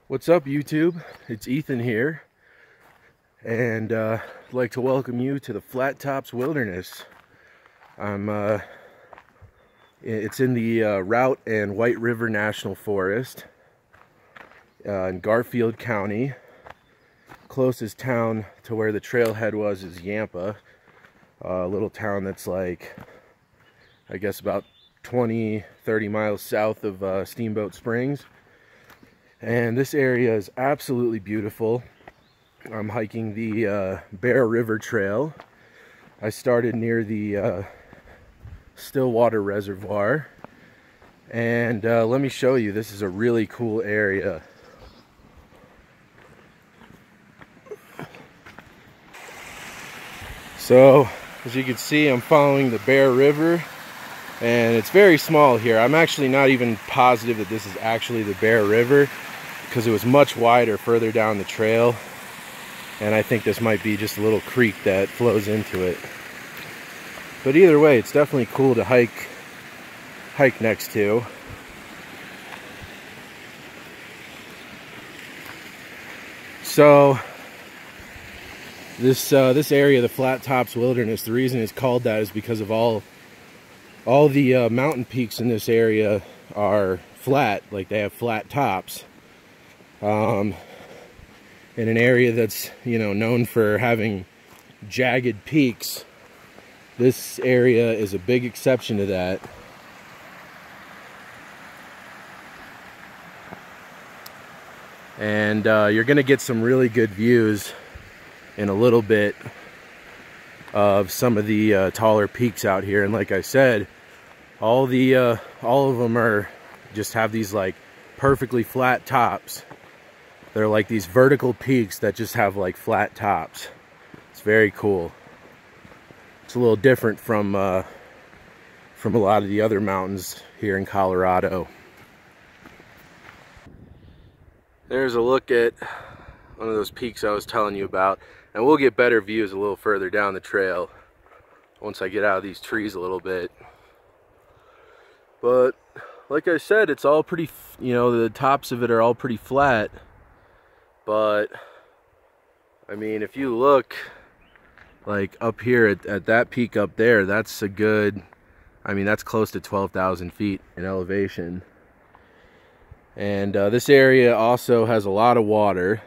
What's up, YouTube? It's Ethan here, and I'd like to welcome you to the Flat Tops Wilderness. It's in the Routt and White River National Forest in Garfield County. Closest town to where the trailhead was is Yampa, a little town that's like, I guess, about 20-30 miles south of Steamboat Springs. And this area is absolutely beautiful. I'm hiking the Bear River Trail. I started near the Stillwater Reservoir. And let me show you, this is a really cool area. So, as you can see, I'm following the Bear River. And it's very small here. I'm actually not even positive that this is actually the Bear River, because it was much wider further down the trail, and I think this might be just a little creek that flows into it. But either way, it's definitely cool to hike next to. So this area, the Flat Tops Wilderness, the reason it's called that is because of all the mountain peaks in this area are flat, like they have flat tops. In an area that's, you know, known for having jagged peaks, this area is a big exception to that. And you're gonna get some really good views in a little bit of some of the taller peaks out here. And like I said, all of them are just have these like perfectly flat tops. They're like these vertical peaks that just have like flat tops. It's very cool. It's a little different from a lot of the other mountains here in Colorado. There's a look at one of those peaks I was telling you about, and we'll get better views a little further down the trail once I get out of these trees a little bit. But like I said, it's all pretty, you know, the tops of it are all pretty flat. But I mean, if you look like up here at that peak up there, that's a good, I mean, that's close to 12,000 feet in elevation. And this area also has a lot of water.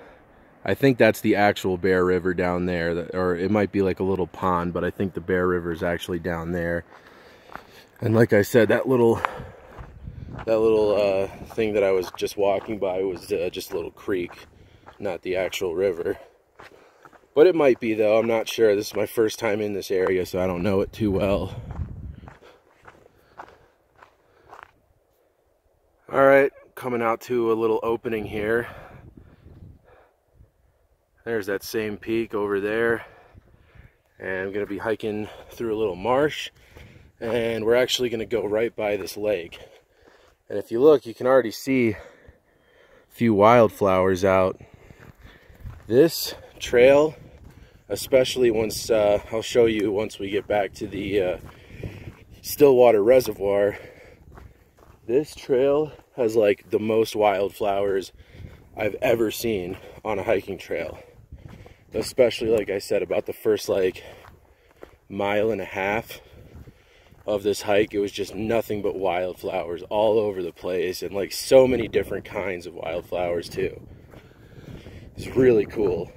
I think that's the actual Bear River down there, or it might be like a little pond, but I think the Bear River is actually down there. And like I said, that little thing that I was just walking by was just a little creek, not the actual river. But it might be, though. I'm not sure. This is my first time in this area, so I don't know it too well. Alright, coming out to a little opening here. There's that same peak over there. And I'm going to be hiking through a little marsh. And we're actually going to go right by this lake. And if you look, you can already see a few wildflowers out. This trail, especially once, I'll show you once we get back to the Stillwater Reservoir, this trail has like the most wildflowers I've ever seen on a hiking trail. Especially, like I said, about the first like mile and a half of this hike, it was just nothing but wildflowers all over the place, and like so many different kinds of wildflowers too. It's really cool.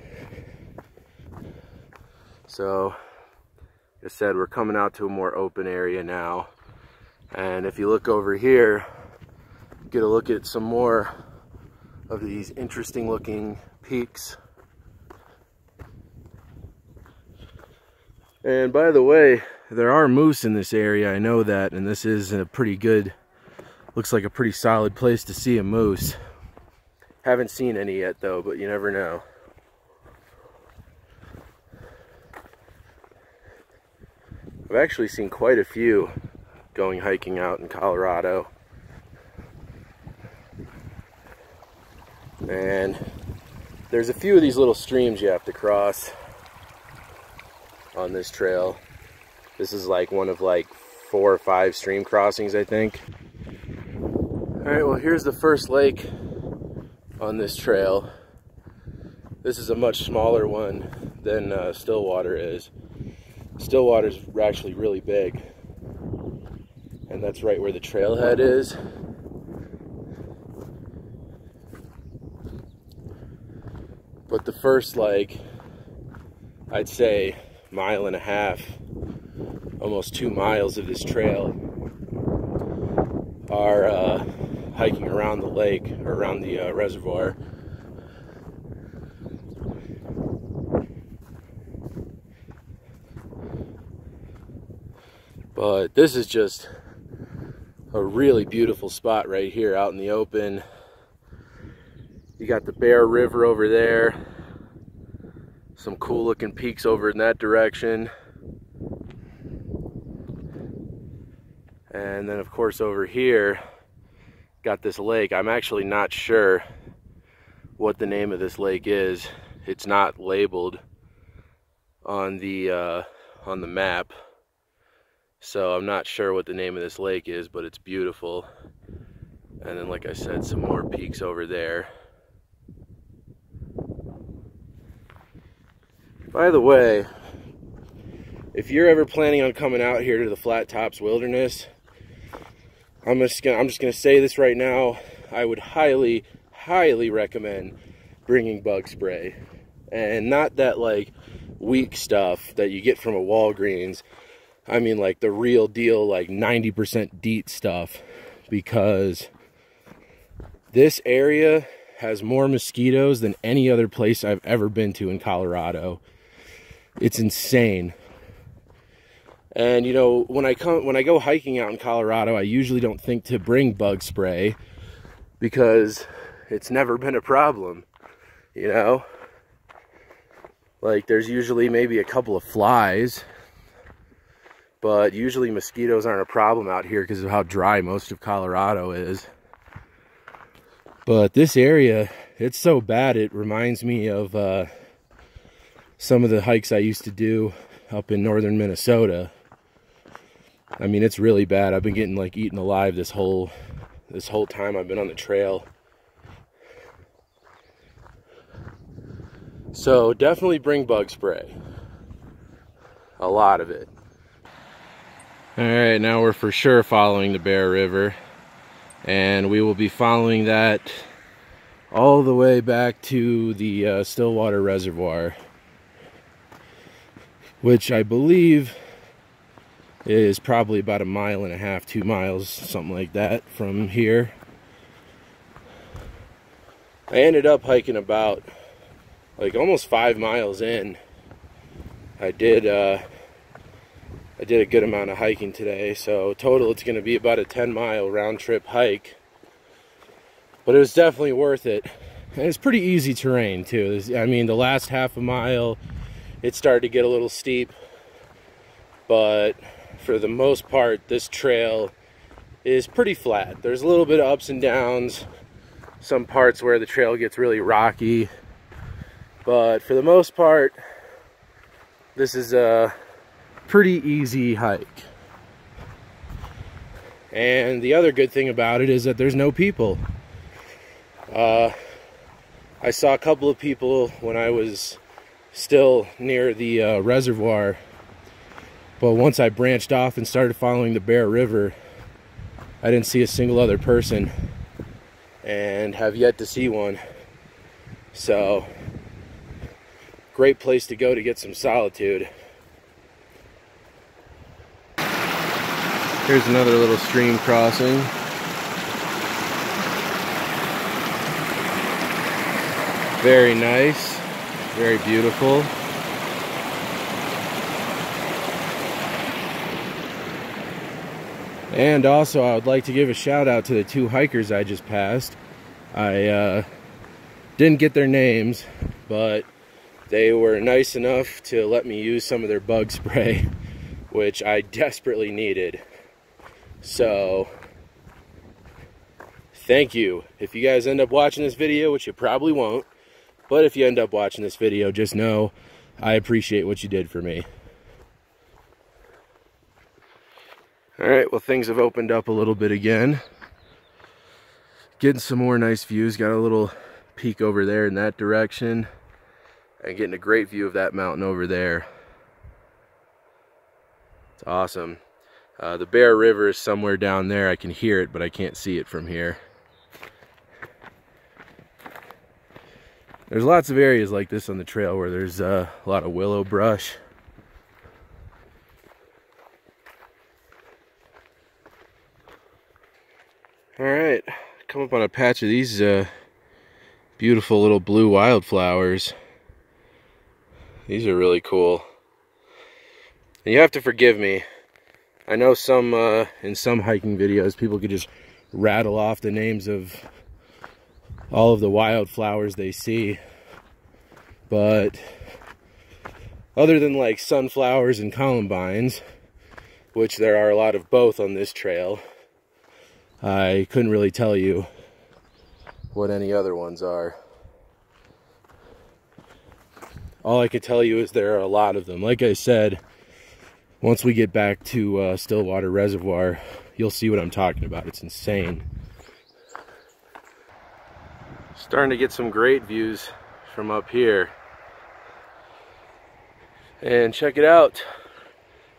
So, like I said, we're coming out to a more open area now. And if you look over here, get a look at some more of these interesting looking peaks. And by the way, there are moose in this area, I know that, and this is a pretty good, looks like a pretty solid place to see a moose. Haven't seen any yet though, but you never know. I've actually seen quite a few going hiking out in Colorado. And there's a few of these little streams you have to cross on this trail. This is like one of like 4 or 5 stream crossings, I think. Alright, well here's the first lake on this trail. This is a much smaller one than Stillwater is. Stillwater's actually really big, and that's right where the trailhead is. But the first, like, I'd say mile and a half, almost 2 miles of this trail are hiking around the lake, or around the reservoir. But this is just a really beautiful spot right here out in the open. You got the Bear River over there. Some cool looking peaks over in that direction. And then of course over here, got this lake. I'm actually not sure what the name of this lake is. It's not labeled on the map. So I'm not sure what the name of this lake is, but it's beautiful. And then, like I said, some more peaks over there. By the way, if you're ever planning on coming out here to the Flat Tops Wilderness, I'm just gonna say this right now. I would highly, highly recommend bringing bug spray. And not that like weak stuff that you get from a Walgreens. I mean like the real deal, like 90% DEET stuff, because this area has more mosquitoes than any other place I've ever been to in Colorado. It's insane. And you know, when I go hiking out in Colorado, I usually don't think to bring bug spray because it's never been a problem, you know? Like there's usually maybe a couple of flies, but usually mosquitoes aren't a problem out here because of how dry most of Colorado is. But this area, it's so bad, it reminds me of some of the hikes I used to do up in northern Minnesota. I mean, it's really bad. I've been getting like eaten alive this whole time I've been on the trail. So definitely bring bug spray. A lot of it. Alright, now we're for sure following the Bear River, and we will be following that all the way back to the Stillwater Reservoir, which I believe is probably about 1.5 miles, 2 miles, something like that from here. I ended up hiking about like almost 5 miles in. I did a good amount of hiking today, so total it's going to be about a 10-mile round-trip hike. But it was definitely worth it. And it's pretty easy terrain too. I mean, the last half a mile, it started to get a little steep, but for the most part, this trail is pretty flat. There's a little bit of ups and downs, some parts where the trail gets really rocky, but for the most part, this is a pretty easy hike. And the other good thing about it is that there's no people. I saw a couple of people when I was still near the reservoir, but once I branched off and started following the Bear River, I didn't see a single other person, and have yet to see one. So, great place to go to get some solitude. Here's another little stream crossing. Very nice, very beautiful. And also, I would like to give a shout out to the 2 hikers I just passed. I didn't get their names, but they were nice enough to let me use some of their bug spray, which I desperately needed. So, thank you. If you guys end up watching this video, which you probably won't, but if you end up watching this video, just know I appreciate what you did for me. Alright, well, things have opened up a little bit again. Getting some more nice views. Got a little peek over there in that direction and getting a great view of that mountain over there. It's awesome. The Bear River is somewhere down there. I can hear it, but I can't see it from here. There's lots of areas like this on the trail where there's a lot of willow brush. Alright, come up on a patch of these beautiful little blue wildflowers. These are really cool. And you have to forgive me. I know in some hiking videos people could just rattle off the names of all of the wildflowers they see. But other than like sunflowers and columbines, which there are a lot of both on this trail, I couldn't really tell you what any other ones are. All I could tell you is there are a lot of them. Like I said, once we get back to Stillwater Reservoir, you'll see what I'm talking about. It's insane. Starting to get some great views from up here. And check it out.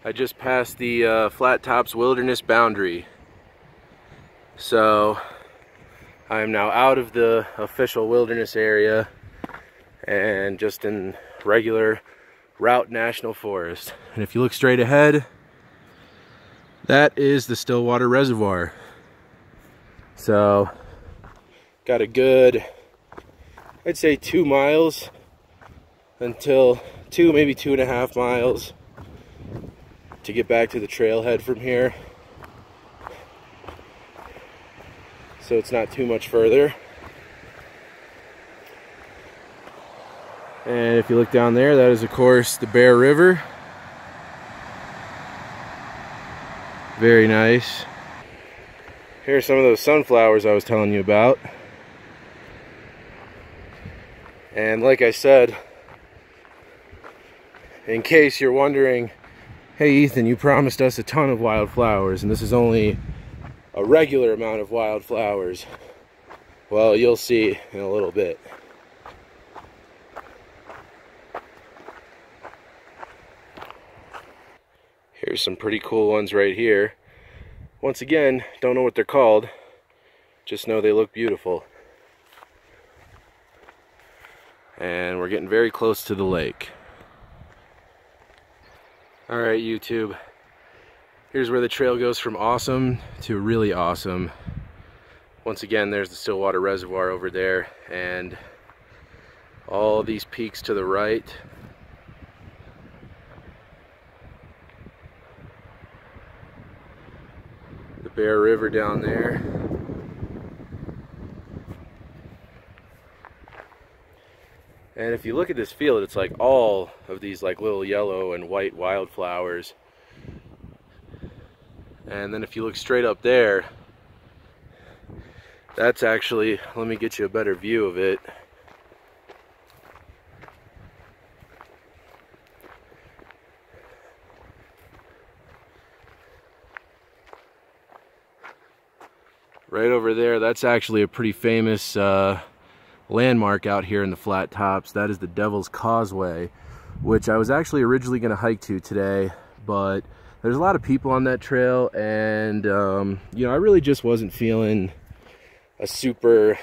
I just passed the Flat Tops Wilderness boundary. So I am now out of the official wilderness area and just in regular Routt National Forest. And if you look straight ahead, that is the Stillwater Reservoir. So got a good, I'd say 2 miles until maybe 2.5 miles to get back to the trailhead from here. So it's not too much further. And if you look down there, that is of course the Bear River. Very nice. Here's some of those sunflowers I was telling you about. And like I said, in case you're wondering, hey Ethan, you promised us a ton of wildflowers and this is only a regular amount of wildflowers. Well, you'll see in a little bit. Here's some pretty cool ones right here. Once again, don't know what they're called, just know they look beautiful. And we're getting very close to the lake. Alright YouTube, here's where the trail goes from awesome to really awesome. Once again, there's the Stillwater Reservoir over there and all these peaks to the right. The Bear River down there. And if you look at this field, it's like all of these like little yellow and white wildflowers. And then if you look straight up there, that's actually, let me get you a better view of it. Right over there, that's actually a pretty famous landmark out here in the Flat Tops. That is the Devil's Causeway, which I was actually originally going to hike to today, but there's a lot of people on that trail, and you know, I really just wasn't feeling a super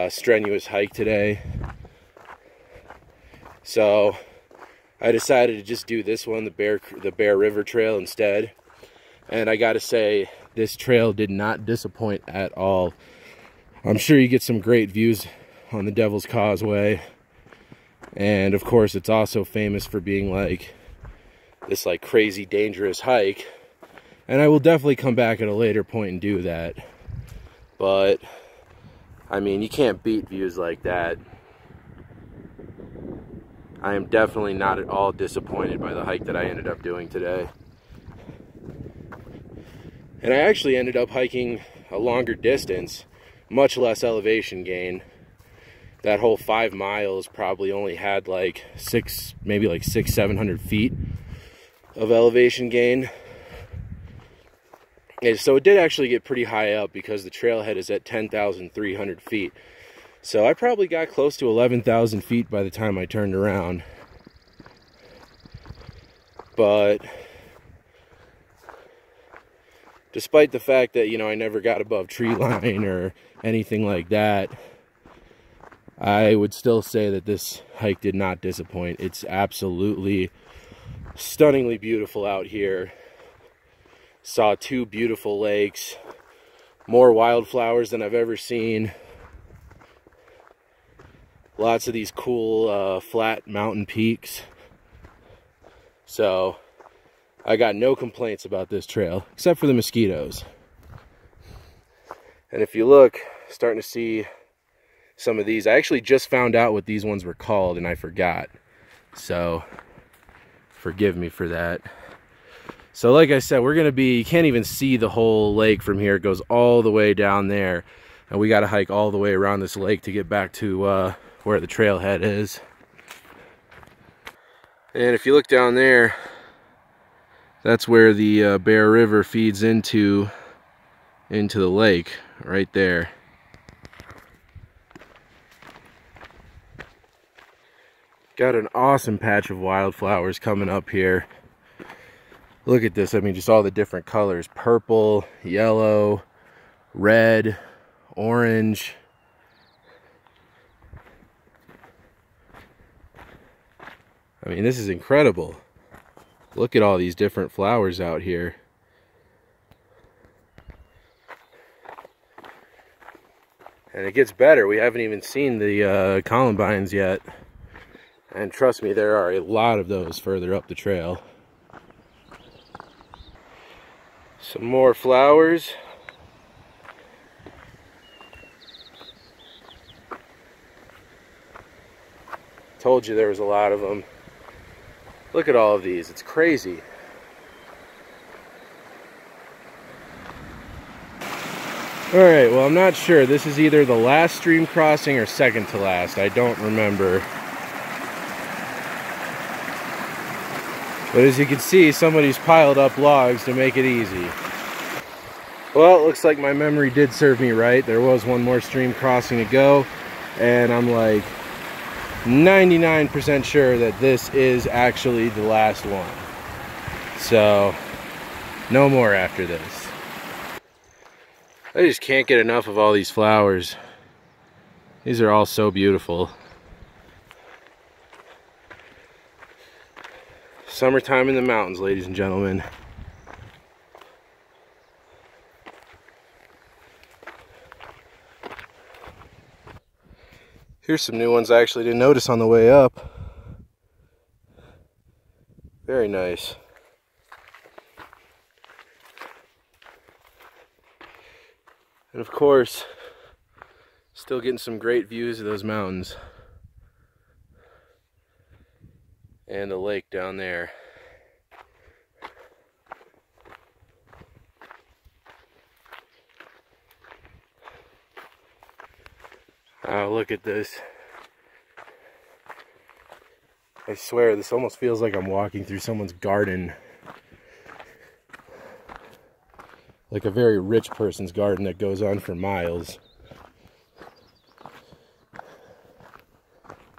strenuous hike today. So I decided to just do this one, the Bear River Trail instead. And I gotta say, this trail did not disappoint at all. I'm sure you get some great views on the Devil's Causeway. And of course, it's also famous for being like this like crazy dangerous hike. And I will definitely come back at a later point and do that. But I mean, you can't beat views like that. I am definitely not at all disappointed by the hike that I ended up doing today. And I actually ended up hiking a longer distance, much less elevation gain. That whole 5 miles probably only had like maybe like 600-700 feet of elevation gain. And so it did actually get pretty high up because the trailhead is at 10,300 feet. So I probably got close to 11,000 feet by the time I turned around. But despite the fact that, you know, I never got above tree line or anything like that, I would still say that this hike did not disappoint. It's absolutely stunningly beautiful out here. Saw 2 beautiful lakes, more wildflowers than I've ever seen. Lots of these cool flat mountain peaks. So I got no complaints about this trail, except for the mosquitoes. And if you look, starting to see some of these. I actually just found out what these ones were called and I forgot. So forgive me for that. So like I said, we're gonna be, you can't even see the whole lake from here. It goes all the way down there. And we gotta hike all the way around this lake to get back to where the trailhead is. And if you look down there, that's where the Bear River feeds into the lake, right there. Got an awesome patch of wildflowers coming up here. Look at this, I mean, just all the different colors. Purple, yellow, red, orange. I mean, this is incredible. Look at all these different flowers out here. And it gets better. We haven't even seen the columbines yet. And trust me, there are a lot of those further up the trail. Some more flowers. Told you there was a lot of them. Look at all of these, it's crazy. Alright, well, I'm not sure. This is either the last stream crossing or second to last. I don't remember. But as you can see, somebody's piled up logs to make it easy. Well, it looks like my memory did serve me right. There was one more stream crossing to go, and I'm like 99% sure that this is actually the last one. So, no more after this. I just can't get enough of all these flowers. These are all so beautiful. Summertime in the mountains, ladies and gentlemen. Here's some new ones I actually didn't notice on the way up. Very nice. And of course, still getting some great views of those mountains. And the lake down there. Oh, look at this. I swear, this almost feels like I'm walking through someone's garden. Like a very rich person's garden that goes on for miles.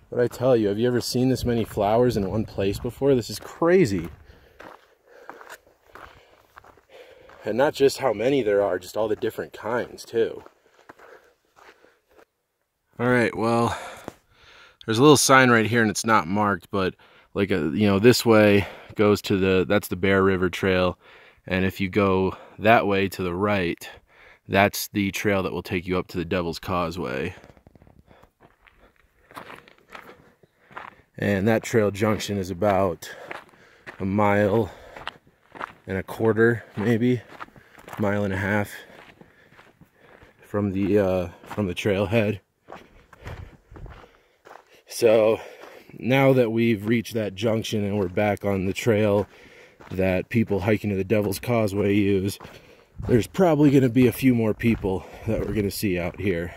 But I tell you, have you ever seen this many flowers in one place before? This is crazy. And not just how many there are, just all the different kinds too. Alright, well, there's a little sign right here and it's not marked, but like this way goes to that's the Bear River Trail, and if you go that way to the right, that's the trail that will take you up to the Devil's Causeway. And that trail junction is about 1.25 miles, maybe 1.5 miles from the trailhead. So now that we've reached that junction and we're back on the trail that people hiking to the Devil's Causeway use, there's probably going to be a few more people that we're going to see out here.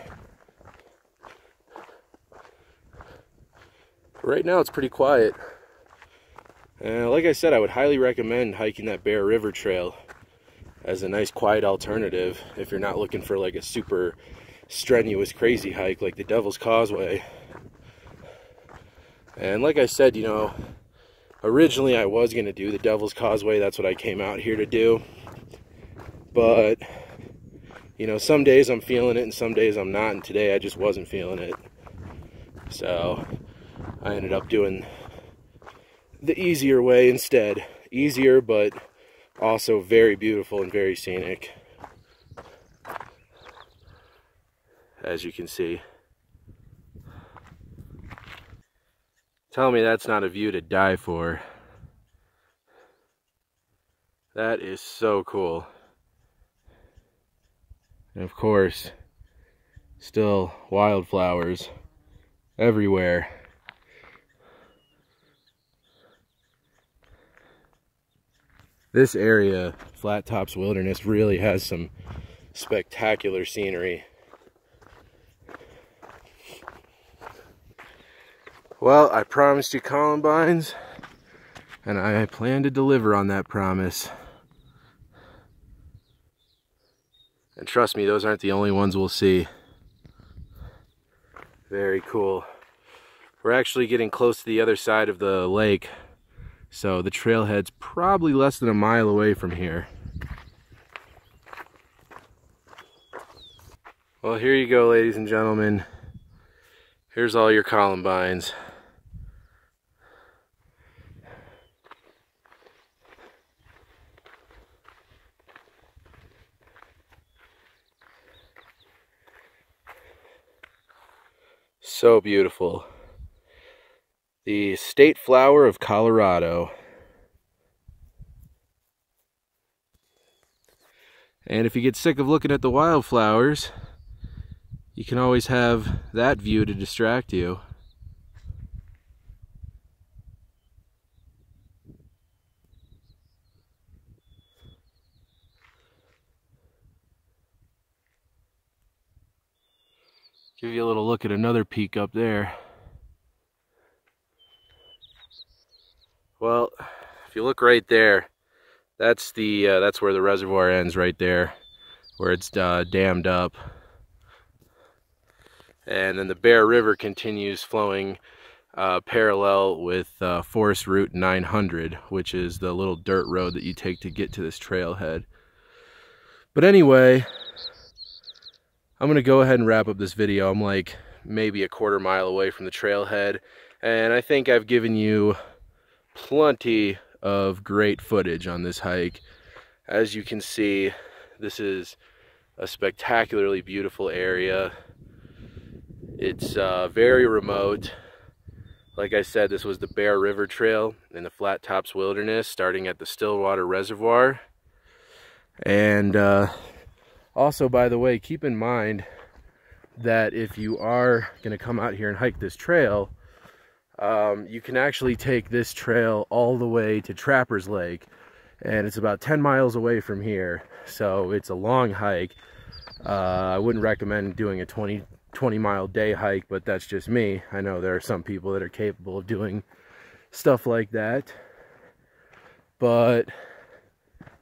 Right now it's pretty quiet. Like I said, I would highly recommend hiking that Bear River Trail as a nice quiet alternative if you're not looking for like a super strenuous, crazy hike like the Devil's Causeway. And like I said, you know, originally I was going to do the Devil's Causeway. That's what I came out here to do. But, you know, some days I'm feeling it and some days I'm not. And today I just wasn't feeling it. So I ended up doing the easier way instead. Easier, but also very beautiful and very scenic, as you can see. Tell me that's not a view to die for. That is so cool. And of course, still wildflowers everywhere. This area, Flat Tops Wilderness, really has some spectacular scenery. Well, I promised you columbines, and I plan to deliver on that promise. And trust me, those aren't the only ones we'll see. Very cool. We're actually getting close to the other side of the lake, so the trailhead's probably less than a mile away from here. Well, here you go, ladies and gentlemen. Here's all your columbines. So beautiful. The state flower of Colorado. And if you get sick of looking at the wildflowers, you can always have that view to distract you. Give you a little look at another peak up there. Well, if you look right there, that's where the reservoir ends, right there, where it's dammed up. And then the Bear River continues flowing parallel with Forest Route 900, which is the little dirt road that you take to get to this trailhead. But anyway, I'm going to go ahead and wrap up this video. I'm like maybe a quarter mile away from the trailhead, and I think I've given you plenty of great footage on this hike. As you can see, this is a spectacularly beautiful area. It's very remote. Like I said, this was the Bear River Trail in the Flat Tops Wilderness, starting at the Stillwater Reservoir. And also, by the way, keep in mind that if you are going to come out here and hike this trail, you can actually take this trail all the way to Trappers Lake, and it's about 10 miles away from here, so it's a long hike. I wouldn't recommend doing a 20-mile day hike, but that's just me. I know there are some people that are capable of doing stuff like that, but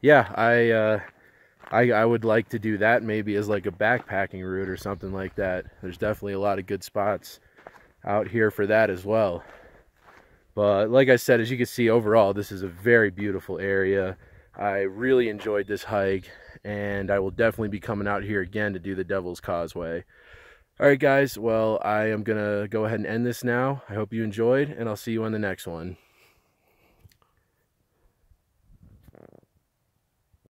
yeah, I would like to do that maybe as like a backpacking route or something like that. There's definitely a lot of good spots out here for that as well. But like I said, as you can see, overall this is a very beautiful area. I really enjoyed this hike, and I will definitely be coming out here again to do the Devil's Causeway. Alright guys, well, I am gonna go ahead and end this now. I hope you enjoyed, and I'll see you on the next one.